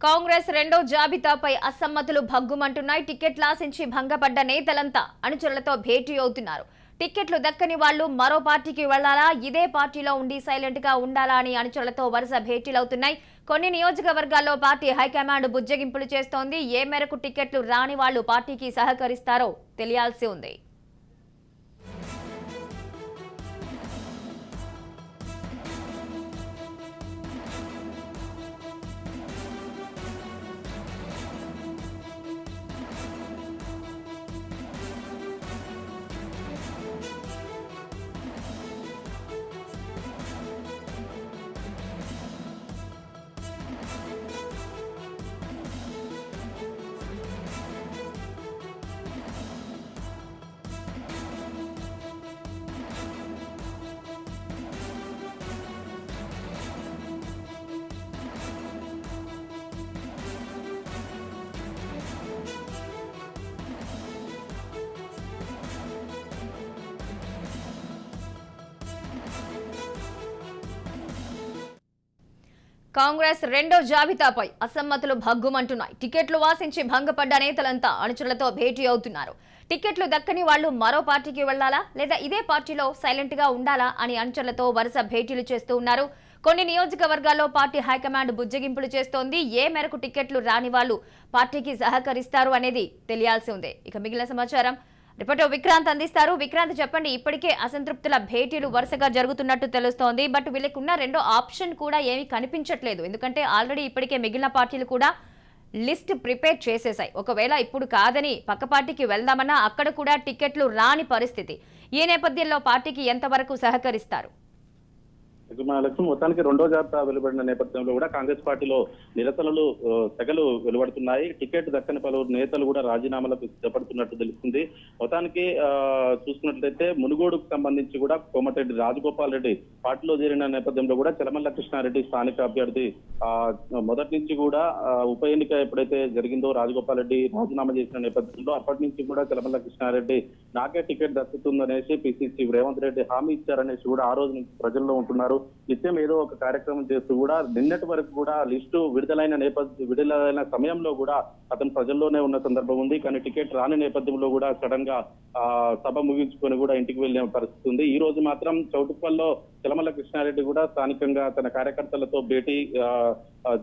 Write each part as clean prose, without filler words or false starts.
కాంగ్రెస్ రెండో జాబితాపై అసమ్మతులు భగ్గుమంటున్నాయి. టికెట్లు ఆశించి భంగపడ్డ నేతలంతా అనుచరులతో భేటీ అవుతున్నారు. టికెట్లు దక్కని వాళ్లు మరో పార్టీకి వెళ్లాలా, ఇదే పార్టీలో ఉండి సైలెంట్ గా ఉండాలా అని అనుచరులతో వరుస భేటీలవుతున్నాయి. కొన్ని నియోజకవర్గాల్లో పార్టీ హైకమాండ్ బుజ్జగింపులు చేస్తోంది. ఏ మేరకు టికెట్లు రాని వాళ్లు పార్టీకి సహకరిస్తారో తెలియాల్సి ఉంది. కాంగ్రెస్ రెండో జాబితాపై అసమ్మతులు భగ్గుమంటున్నాయి. టికెట్లు ఆశించి భంగపడ్డ నేతలంతా అనుచరులతో భేటీ అవుతున్నారు. టికెట్లు దక్కని వాళ్లు మరో పార్టీకి వెళ్లాలా, లేదా ఇదే పార్టీలో సైలెంట్ గా ఉండాలా అని అనుచరులతో వరుస భేటీలు చేస్తూ ఉన్నారు. కొన్ని నియోజకవర్గాల్లో పార్టీ హైకమాండ్ బుజ్జగింపులు చేస్తోంది. ఏ మేరకు టికెట్లు రాని వాళ్లు పార్టీకి సహకరిస్తారు అనేది తెలియాల్సి ఉంది. ఇక మిగిలిన సమాచారం రిపోర్టర్ విక్రాంత్ అందిస్తారు. విక్రాంత్, చెప్పండి. ఇప్పటికే అసంతృప్తుల భేటీలు వరుసగా జరుగుతున్నట్టు తెలుస్తోంది. బట్ వీళ్ళకున్న రెండో ఆప్షన్ కూడా ఏమీ కనిపించట్లేదు. ఎందుకంటే ఆల్రెడీ ఇప్పటికే మిగిలిన పార్టీలు కూడా లిస్ట్ ప్రిపేర్ చేసేశాయి. ఒకవేళ ఇప్పుడు కాదని పక్క పార్టీకి వెళ్దామన్నా అక్కడ కూడా టికెట్లు రాని పరిస్థితి. ఈ నేపథ్యంలో పార్టీకి ఎంతవరకు సహకరిస్తారు? మొత్తానికి రెండో జాబితా వెలువడిన నేపథ్యంలో కూడా కాంగ్రెస్ పార్టీలో నిరసనలు తెగలు వెలువడుతున్నాయి. టికెట్ దక్కని పలువురు నేతలు కూడా రాజీనామాలకు సిద్ధపడుతున్నట్టు తెలుస్తుంది. మొత్తానికి చూసుకున్నట్లయితే మునుగోడుకు సంబంధించి కూడా కోమటిరెడ్డి రాజగోపాల్ రెడ్డి పార్టీలో చేరిన నేపథ్యంలో కూడా చెలమల్ల కృష్ణారెడ్డి స్థానిక అభ్యర్థి మొదటి నుంచి కూడా ఉప ఎన్నిక ఎప్పుడైతే జరిగిందో రాజగోపాల్ రెడ్డి రాజీనామా చేసిన నేపథ్యంలో అప్పటి నుంచి కూడా చెలమల్ల కృష్ణారెడ్డి నాకే టికెట్ దక్కుతుందనేసి పిసిసి రేవంత్ రెడ్డి హామీ ఇచ్చారనేసి కూడా ఆ రోజు నుంచి ప్రజల్లో ఉంటున్నారు. నిత్యం ఏదో ఒక కార్యక్రమం చేస్తూ కూడా నిన్నటి వరకు కూడా లిస్టు విడుదలైన సమయంలో కూడా అతను ప్రజల్లోనే ఉన్న సందర్భం ఉంది. కానీ టికెట్ రాని నేపథ్యంలో కూడా సడన్ గా సభ ముగించుకొని కూడా ఇంటికి వెళ్లే పరిస్థితి ఉంది. ఈ రోజు మాత్రం చౌటుప్పల్లో చెలమల్ల కృష్ణారెడ్డి కూడా స్థానికంగా తన కార్యకర్తలతో భేటీ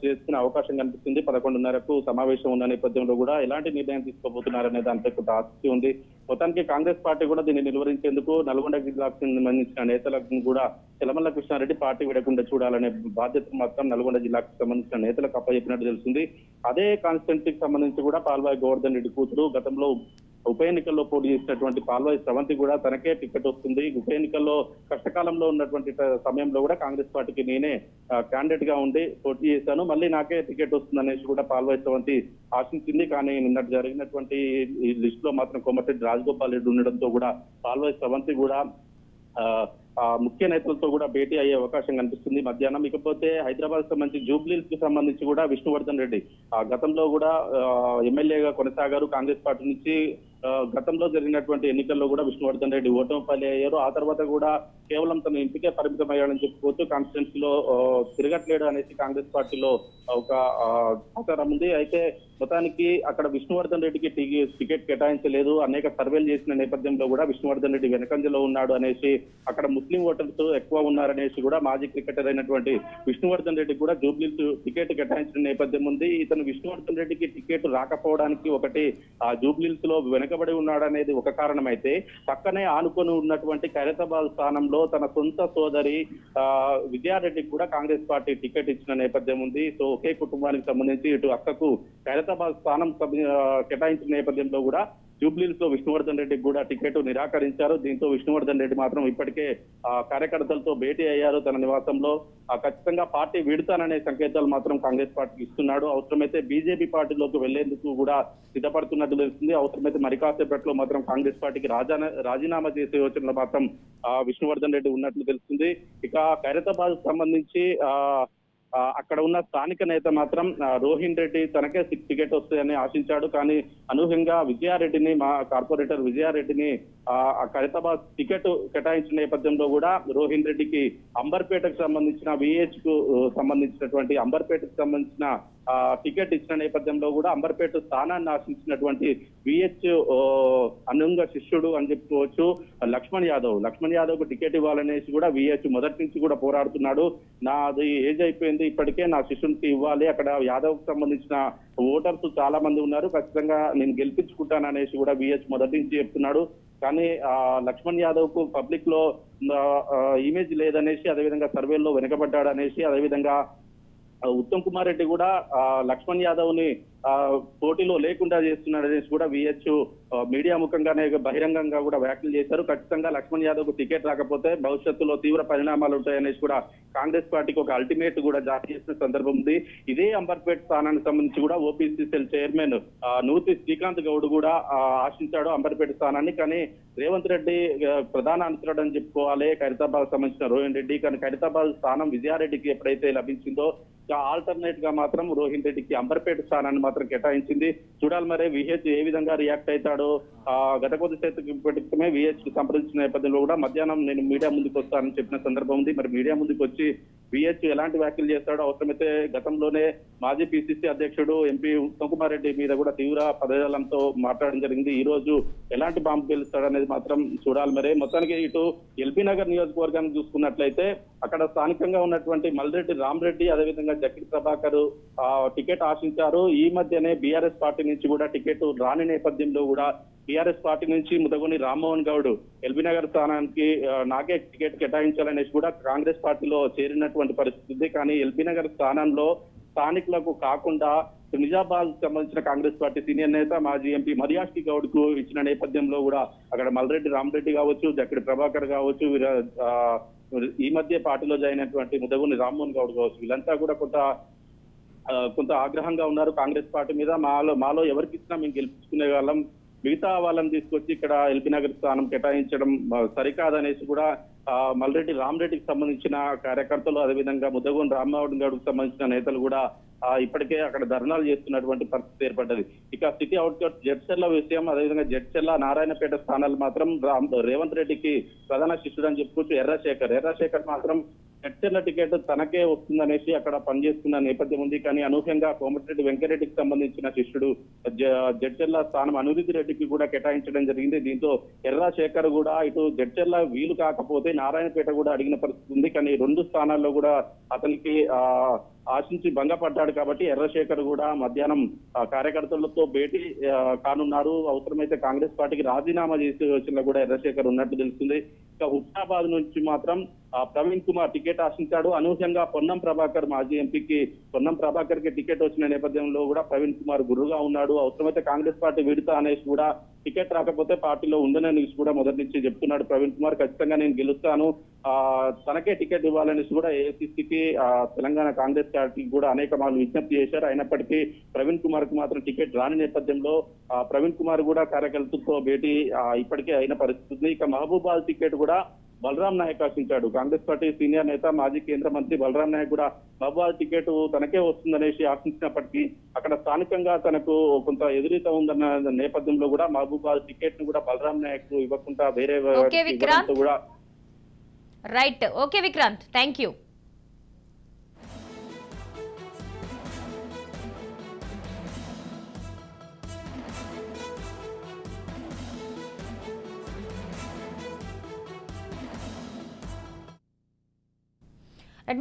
చేసుకునే అవకాశం కనిపిస్తుంది. 11:30కు సమావేశం ఉన్న నేపథ్యంలో కూడా ఎలాంటి నిర్ణయం తీసుకోబోతున్నారనే దానిపై కొంత ఆసక్తి ఉంది. మొత్తానికి కాంగ్రెస్ పార్టీ కూడా దీన్ని నిలువరించేందుకు నల్గొండ జిల్లాకు సంబంధించిన నేతలకు కూడా చెలమల్ల కృష్ణారెడ్డి పార్టీ విడకుండా చూడాలనే బాధ్యత మాత్రం నల్గొండ జిల్లాకు సంబంధించిన నేతలకు అప్పచెప్పినట్టు తెలుస్తుంది. అదే కాన్స్టిట్యున్సీకి సంబంధించి కూడా పాల్వాయి గోవర్ధన్ రెడ్డి కూతురు గతంలో ఉప ఎన్నికల్లో పోటీ చేసినటువంటి పాల్వాయి స్రవంతి కూడా తనకే టికెట్ వస్తుంది. ఉప ఎన్నికల్లో కష్టకాలంలో ఉన్నటువంటి సమయంలో కూడా కాంగ్రెస్ పార్టీకి నేనే క్యాండిడేట్ గా ఉండి పోటీ చేశాను, మళ్ళీ నాకే టికెట్ వస్తుంది అనేసి కూడా పాల్వాయి స్రవంతి ఆశించింది. కానీ నిన్నటి జరిగినటువంటి ఈ లిస్ట్ లో మాత్రం కోమటిరెడ్డి రాజగోపాల్ రెడ్డి ఉండడంతో కూడా పాల్వాయి స్రవంతి కూడా ముఖ్య నేతలతో కూడా భేటీ అయ్యే అవకాశం కనిపిస్తుంది మధ్యాహ్నం. ఇకపోతే హైదరాబాద్ సంబంధించి జూబ్లీహిల్స్ కి సంబంధించి కూడా విష్ణువర్ధన్ రెడ్డి గతంలో కూడా ఎమ్మెల్యేగా కొనసాగారు. కాంగ్రెస్ పార్టీ నుంచి గతంలో జరిగినటువంటి ఎన్నికల్లో కూడా విష్ణువర్ధన్ రెడ్డి ఓటమి పాలయ్యారు. ఆ తర్వాత కూడా కేవలం తన ఇంటికే పరిమితం అయ్యాడని చెప్పుకోవచ్చు. కాన్స్టిట్యున్సీలో తిరగట్లేడు అనేసి కాంగ్రెస్ పార్టీలో ఒక ఆచారం ఉంది. అయితే మొత్తానికి అక్కడ విష్ణువర్ధన్ రెడ్డికి టికెట్ కేటాయించలేదు. అనేక సర్వేలు చేసిన నేపథ్యంలో కూడా విష్ణువర్ధన్ రెడ్డి వెనకంజలో ఉన్నాడు అనేసి, అక్కడ ముస్లిం ఓటర్స్ ఎక్కువ ఉన్నారనేసి కూడా మాజీ క్రికెటర్ అయినటువంటి విష్ణువర్ధన్ రెడ్డి కూడా జూబ్లీహిల్స్ టికెట్ కేటాయించిన నేపథ్యం ఉంది. ఇతను విష్ణువర్ధన్ రెడ్డికి టికెట్ రాకపోవడానికి ఒకటి జూబ్లీహిల్స్ లో వెనకబడి ఉన్నాడనేది ఒక కారణం అయితే, పక్కనే ఆనుకొని ఉన్నటువంటి ఖైరతాబాద్ స్థానంలో తన సొంత సోదరి విజయారెడ్డికి కూడా కాంగ్రెస్ పార్టీ టికెట్ ఇచ్చిన నేపథ్యం ఉంది. సో ఒకే కుటుంబానికి సంబంధించి ఇటు అక్కకు ఖైరతాబాద్ స్థానం కేటాయించిన నేపథ్యంలో కూడా జూబ్లీహిల్స్ లో విష్ణువర్ధన్ రెడ్డికి కూడా టికెట్ నిరాకరించారు. దీంతో విష్ణువర్ధన్ రెడ్డి మాత్రం ఇప్పటికే కార్యకర్తలతో భేటీ అయ్యారు. తన నివాసంలో ఖచ్చితంగా పార్టీ వీడుతాననే సంకేతాలు మాత్రం కాంగ్రెస్ పార్టీకి ఇస్తున్నాడు. అవసరమైతే బీజేపీ పార్టీలోకి వెళ్లేందుకు కూడా సిద్ధపడుతున్నట్టు తెలుస్తుంది. అవసరమైతే మరి కాసేపట్లో మాత్రం కాంగ్రెస్ పార్టీకి రాజీనామా చేసే యోచనలో మాత్రం విష్ణువర్ధన్ రెడ్డి ఉన్నట్లు తెలుస్తుంది. ఇక ఖైరతాబాద్ సంబంధించి అక్కడ ఉన్న స్థానిక నేత మాత్రం రోహిన్ రెడ్డి తనకే టికెట్ వస్తాయని ఆశించాడు. కానీ అనూహ్యంగా విజయారెడ్డిని, మా కార్పొరేటర్ విజయారెడ్డిని ఖైరతాబాద్ టికెట్ కేటాయించిన నేపథ్యంలో కూడా రోహిన్ రెడ్డికి అంబర్పేటకు సంబంధించిన విహెచ్ కు సంబంధించినటువంటి అంబర్పేటకు సంబంధించిన టికెట్ ఇచ్చిన నేపథ్యంలో కూడా అంబర్పేట స్థానాన్ని ఆశించినటువంటి విహెచ్ అనుంగ శిష్యుడు అని చెప్పుకోవచ్చు లక్ష్మణ్ యాదవ్ కు టికెట్ ఇవ్వాలనేసి కూడా విహెచ్ మొదటి నుంచి కూడా పోరాడుతున్నాడు. నాది ఏజ్ అయిపోయింది, ఇప్పటికే నా శిష్యునికి ఇవ్వాలి, అక్కడ యాదవ్ కు సంబంధించిన ఓటర్స్ చాలా మంది ఉన్నారు, ఖచ్చితంగా నేను గెలిపించుకుంటాననేసి కూడా విహెచ్ మొదటి నుంచి చెప్తున్నాడు. కానీ లక్ష్మణ్ యాదవ్ కు పబ్లిక్ లో ఇమేజ్ లేదనేసి, అదేవిధంగా సర్వేల్లో వెనుకబడ్డాడు అనేసి, అదేవిధంగా ఉత్తమ్ కుమార్ రెడ్డి కూడా లక్ష్మణ్ యాదవ్ ని పోటీలో లేకుండా చేస్తున్నాడనేసి కూడా విహెచ్ మీడియా ముఖంగానే బహిరంగంగా కూడా వ్యాఖ్యలు చేశారు. ఖచ్చితంగా లక్ష్మణ్ యాదవ్ కు టికెట్ రాకపోతే భవిష్యత్తులో తీవ్ర పరిణామాలు ఉంటాయనేసి కూడా కాంగ్రెస్ పార్టీకి ఒక అల్టిమేట్ కూడా జారీ చేసిన సందర్భం ఉంది. ఇదే అంబర్పేట స్థానానికి సంబంధించి కూడా ఓపీసీ సెల్ చైర్మన్ నూతి శ్రీకాంత్ గౌడ్ కూడా ఆశించాడు అంబర్పేట స్థానాన్ని. కానీ రేవంత్ రెడ్డి ప్రధాన అనుచరుడు అని చెప్పుకోవాలి ఖైరతాబాద్ సంబంధించిన రోహిన్ రెడ్డి. కానీ ఖైరతాబాద్ స్థానం విజయారెడ్డికి ఎప్పుడైతే లభించిందో ఆల్టర్నేట్ గా మాత్రం రోహిన్ రెడ్డికి అంబర్పేట స్థానాన్ని మాత్రం కేటాయించింది. చూడాలి మరి విహెచ్ ఏ విధంగా రియాక్ట్ అవుతాడో. గత కొద్దిసేపటిమే విహెచ్ సంప్రదించిన నేపథ్యంలో కూడా మధ్యాహ్నం నేను మీడియా ముందుకు వస్తానని చెప్పిన సందర్భం ఉంది. మరి మీడియా ముందుకు వచ్చి విహెచ్ ఎలాంటి వ్యాఖ్యలు చేస్తాడో, అవసరమైతే గతంలోనే మాజీ పిసిసి అధ్యక్షుడు ఎంపీ ఉత్తమ్ కుమార్ రెడ్డి మీద కూడా తీవ్ర పదజాలంతో మాట్లాడడం జరిగింది. ఈ రోజు ఎలాంటి బాంబు గెలుస్తాడనేది మాత్రం చూడాలి. మరి మొత్తానికి ఇటు ఎల్బీ నగర్ నియోజకవర్గాన్ని చూసుకున్నట్లయితే అక్కడ స్థానికంగా ఉన్నటువంటి మల్రెడ్డి రామరెడ్డి, అదేవిధంగా జక్కి ప్రభాకర్ టికెట్ ఆశించారు. ఈ మధ్యనే బీఆర్ఎస్ పార్టీ నుంచి కూడా టికెట్ రాని నేపథ్యంలో కూడా టీఆర్ఎస్ పార్టీ నుంచి ముదగొని రామ్మోహన్ గౌడ్ ఎల్బీ నగర్ స్థానానికి నాకే టికెట్ కేటాయించాలనేసి కూడా కాంగ్రెస్ పార్టీలో చేరినటువంటి పరిస్థితి. కానీ ఎల్బీ నగర్ స్థానంలో స్థానికులకు కాకుండా నిజామాబాద్ సంబంధించిన కాంగ్రెస్ పార్టీ సీనియర్ నేత మాజీ ఎంపీ మరియాష్కి గౌడ్ కు ఇచ్చిన నేపథ్యంలో కూడా అక్కడ మల్రెడ్డి రామరెడ్డి కావచ్చు, జక్కడి ప్రభాకర్ కావచ్చు, ఈ మధ్య పార్టీలో జాయిన్ అయినటువంటి ముదగొని రామ్మోహన్ గౌడ్ కావచ్చు, వీళ్ళంతా కూడా కొంత ఆగ్రహంగా ఉన్నారు కాంగ్రెస్ పార్టీ మీద. మాలో ఎవరికి ఇచ్చినా మేము గెలిపించుకునే వాళ్ళం, మిగతా వాళ్ళని తీసుకొచ్చి ఇక్కడ ఎల్బీ నగర్ స్థానం కేటాయించడం సరికాదనేసి కూడా మల్రెడ్డి రామరెడ్డికి సంబంధించిన కార్యకర్తలు, అదేవిధంగా ముద్దగోని రామ్మోహన్ గౌడ్కి సంబంధించిన నేతలు కూడా ఇప్పటికే అక్కడ ధర్నాలు చేస్తున్నటువంటి పరిస్థితి ఏర్పడ్డది. ఇక సిటీ అవుట్కట్స్ జడ్చర్ల విషయం, అదేవిధంగా జడ్చర్ల నారాయణపేట స్థానాలు మాత్రం రేవంత్ రెడ్డికి ప్రధాన శిష్యుడు అని చెప్పుకోవచ్చు ఎర్రశేఖర్ మాత్రం జడ్చర్ల టికెట్ తనకే వస్తుందనేసి అక్కడ పనిచేస్తున్న నేపథ్యం ఉంది. కానీ అనూహ్యంగా కోమటిరెడ్డి వెంకరెడ్డికి సంబంధించిన శిష్యుడు జడ్చర్ల స్థానం అనురుద్ధి రెడ్డికి కూడా కేటాయించడం జరిగింది. దీంతో ఎర్రశేఖర్ కూడా ఇటు జడ్చర్ల వీలు కాకపోతే నారాయణపేట కూడా అడిగిన పరిస్థితి ఉంది. కానీ రెండు స్థానాల్లో కూడా అతనికి ఆశించి భంగపడ్డాడు కాబట్టి ఎర్రశేఖర్ కూడా మధ్యాహ్నం కార్యకర్తలతో భేటీ కానున్నారు. అవసరమైతే కాంగ్రెస్ పార్టీకి రాజీనామా చేసే యోచనలో కూడా ఎర్రశేఖర్ ఉన్నట్టు తెలుస్తుంది. ఇక హుస్నాబాద్ నుంచి మాత్రం ప్రవీణ్ కుమార్ టికెట్ ఆశించాడు. అనూహ్యంగా పొన్నం ప్రభాకర్ మాజీ ఎంపీకి పొన్నం ప్రభాకర్ కి టికెట్ వచ్చిన నేపథ్యంలో కూడా ప్రవీణ్ కుమార్ గురుగా ఉన్నాడు. అవసరమైతే కాంగ్రెస్ పార్టీ విడతా అనేసి కూడా టికెట్ రాకపోతే పార్టీలో ఉందనే కూడా మొదటి నుంచి చెప్తున్నాడు ప్రవీణ్ కుమార్. ఖచ్చితంగా నేను గెలుస్తాను, తనకే టికెట్ ఇవ్వాలనేసి కూడా ఏఐసిసికి తెలంగాణ కాంగ్రెస్ పార్టీకి కూడా అనేక మార్లు విజ్ఞప్తి చేశారు. అయినప్పటికీ ప్రవీణ్ కుమార్ కు మాత్రం టికెట్ రాని నేపథ్యంలో ప్రవీణ్ కుమార్ కూడా కార్యకర్తలతో భేటీ ఇప్పటికే అయిన పరిస్థితి. ఇక మహబూబాద్ టికెట్ కూడా బలరాం నాయక్ ఆశించాడు. కాంగ్రెస్ పార్టీ సీనియర్ నేత మాజీ కేంద్ర మంత్రి బలరాం నాయక్ కూడా మహబూబాద్ టికెట్ తనకే వస్తుందనేసి ఆశించినప్పటికీ అక్కడ స్థానికంగా తనకు కొంత ఎదురీత ఉందన్న నేపథ్యంలో కూడా మహబూబాద్ టికెట్ ను కూడా బలరాం నాయక్ ఇవ్వకుండా వేరే కూడా right. Okay Vikrant, thank you.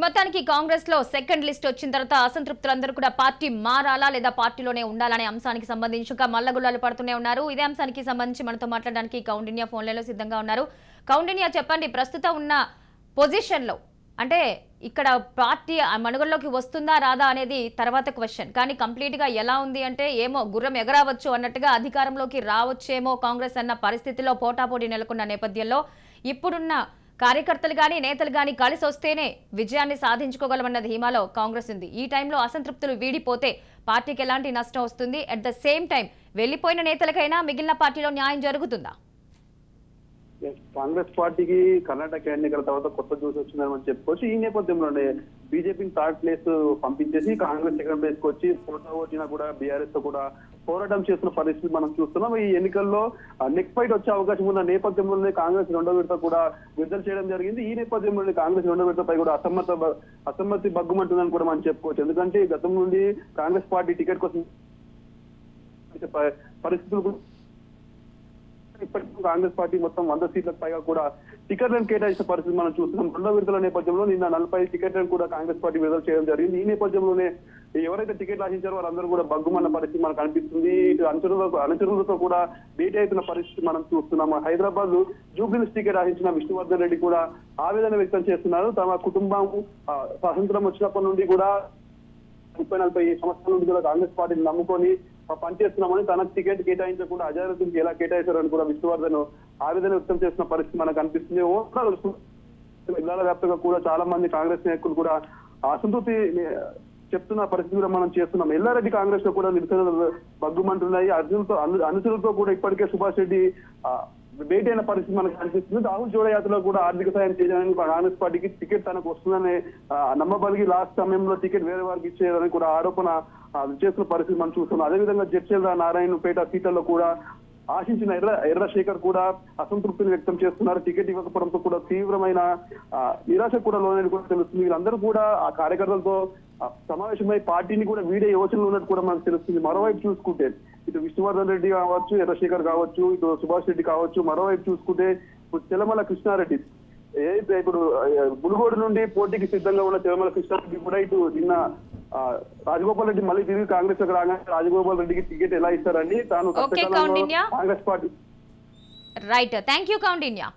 మొత్తానికి కాంగ్రెస్ లో సెకండ్ లిస్ట్ వచ్చిన తర్వాత అసంతృప్తులందరూ కూడా పార్టీ మారాలా లేదా పార్టీలోనే ఉండాలనే అంశానికి సంబంధించి ఇంకా మల్లగుల్లాలు పడుతూనే ఉన్నారు. ఇదే అంశానికి సంబంధించి మనతో మాట్లాడడానికి కౌండిన్య ఫోన్లలో సిద్ధంగా ఉన్నారు. కౌండిన్య, చెప్పండి, ప్రస్తుతం ఉన్న పొజిషన్ లో అంటే ఇక్కడ పార్టీ మనుగడలోకి వస్తుందా రాదా అనేది తర్వాత క్వశ్చన్, కానీ కంప్లీట్ గా ఎలా ఉంది అంటే ఏమో గుర్రం ఎగరావచ్చు అన్నట్టుగా అధికారంలోకి రావచ్చేమో కాంగ్రెస్ అన్న పరిస్థితిలో పోటాపోటీ నెలకొన్న నేపథ్యంలో ఇప్పుడున్న కార్యకర్తలు గానీ నేతలు గానీ కలిసి వస్తేనే విజయాన్ని సాధించుకోగలమన్న ధీమాలో కాంగ్రెస్ ఉంది. ఈ టైంలో అసంతృప్తులు వీడిపోతే పార్టీకి ఎలాంటి నష్టం వస్తుంది? అట్ ద సేమ్ టైం వెళ్ళిపోయిన నేతలకైనా మిగిలిన పార్టీలో న్యాయం జరుగుతుందా? ఖచ్చితంగా ఖచ్చితంగా. కాంగ్రెస్ పార్టీకి కర్ణాటక ఎన్నికల తర్వాత కొత్త జ్యూస్ వచ్చిందని మనం చెప్పుకోవచ్చు. ఈ నేపథ్యంలోనే బీజేపీని థర్డ్ ప్లేస్ పంపించేసి కాంగ్రెస్ సెకండ్ ప్లేస్ కి వచ్చి పోటా వచ్చినా కూడా బీఆర్ఎస్ తో కూడా పోరాటం చేస్తున్న పరిస్థితి మనం చూస్తున్నాం. ఈ ఎన్నికల్లో నెక్ ఫైట్ వచ్చే అవకాశం ఉన్న నేపథ్యంలోనే కాంగ్రెస్ రెండో విడత కూడా విడుదల చేయడం జరిగింది. ఈ నేపథ్యంలోనే కాంగ్రెస్ రెండో విడతపై కూడా అసమ్మతి బగ్గుమంటుందని కూడా మనం చెప్పుకోవచ్చు. ఎందుకంటే గతం నుండి కాంగ్రెస్ పార్టీ టికెట్ కోసం పరిస్థితులు ఇప్పటికీ కాంగ్రెస్ పార్టీ మొత్తం 100 సీట్లకు పైగా కూడా టికెట్లను కేటాయించిన పరిస్థితి మనం చూస్తున్నాం. రెండో విడతల నేపథ్యంలో నిన్న 40 టికెట్లను కూడా కాంగ్రెస్ పార్టీ విడుదల చేయడం జరిగింది. ఈ నేపథ్యంలోనే ఎవరైతే టికెట్లు ఆశించారో వారందరూ కూడా బగ్గుమన్న పరిస్థితి మనకు కనిపిస్తుంది. ఇటు అనుచరులతో కూడా భేటీ అవుతున్న పరిస్థితి మనం చూస్తున్నాం. హైదరాబాద్ జూబ్లీహిల్స్ టికెట్ ఆశించిన విష్ణువర్ధన్ రెడ్డి కూడా ఆవేదన వ్యక్తం చేస్తున్నారు. తమ కుటుంబం స్వాతంత్రం వచ్చినప్పటి నుండి కూడా 30-40 సంవత్సరాల నుండి కూడా కాంగ్రెస్ పార్టీని నమ్ముకొని పనిచేస్తున్నామని తనకు టికెట్ కేటాయించకుండా అజారుద్దీన్కి ఎలా కేటాయించారని కూడా విష్ణువర్ధన్ ఆవేదన వ్యక్తం చేస్తున్న పరిస్థితి మనకు కనిపిస్తుంది. జిల్లాల వ్యాప్తంగా కూడా చాలా మంది కాంగ్రెస్ నాయకులు కూడా అసంతృప్తి చెప్తున్న పరిస్థితి కూడా మనం చేస్తున్నాం. ఎల్లారెడ్డి కాంగ్రెస్ లో కూడా నిరసనలు బగ్గుమంటున్నాయి. అనుచరులతో కూడా ఇప్పటికే సుభాష్ రెడ్డి భేటీ అయిన పరిస్థితి మనకు కనిపిస్తుంది. రాహుల్ జోడ యాత్రలో కూడా ఆర్థిక సాయం చేయడానికి కాంగ్రెస్ పార్టీకి టికెట్ తనకు వస్తుందనే నమ్మబలిగి లాస్ట్ సమయంలో టికెట్ వేరే వారికి ఇచ్చేయాలని కూడా ఆరోపణ చేస్తున్న పరిస్థితి మనం చూస్తున్నాం. అదేవిధంగా జడ్చర్ల నారాయణపేట సీట్లలో కూడా ఆశించిన ఎర్రశేఖర్ కూడా అసంతృప్తిని వ్యక్తం చేస్తున్నారు. టికెట్ ఇవ్వకపోవడంతో కూడా తీవ్రమైన నిరాశ కూడా లోనని కూడా తెలుస్తుంది. వీళ్ళందరూ కూడా ఆ కార్యకర్తలతో సమావేశమై పార్టీని కూడా వీడే యోచనలు ఉన్నట్టు కూడా మనకు తెలుస్తుంది. మరోవైపు చూసుకుంటే ఇటు విష్ణువర్ధన్ రెడ్డి కావచ్చు, ఎర్రశేఖర్ కావచ్చు, ఇటు సుభాష్ రెడ్డి కావచ్చు, మరోవైపు చూసుకుంటే ఇప్పుడు తెలమల కృష్ణారెడ్డి ఏదైతే ఇప్పుడు మునుగోడు నుండి పోటీకి సిద్ధంగా ఉన్న తెలమల కృష్ణారెడ్డి కూడా ఇటు నిన్న రాజగోపాల్ రెడ్డి మళ్ళీ తిరిగి కాంగ్రెస్ లోకి రాగానే రాజగోపాల్ రెడ్డికి టికెట్ ఎలా ఇస్తారని తాను Congress party right. Thank you Kaundinya.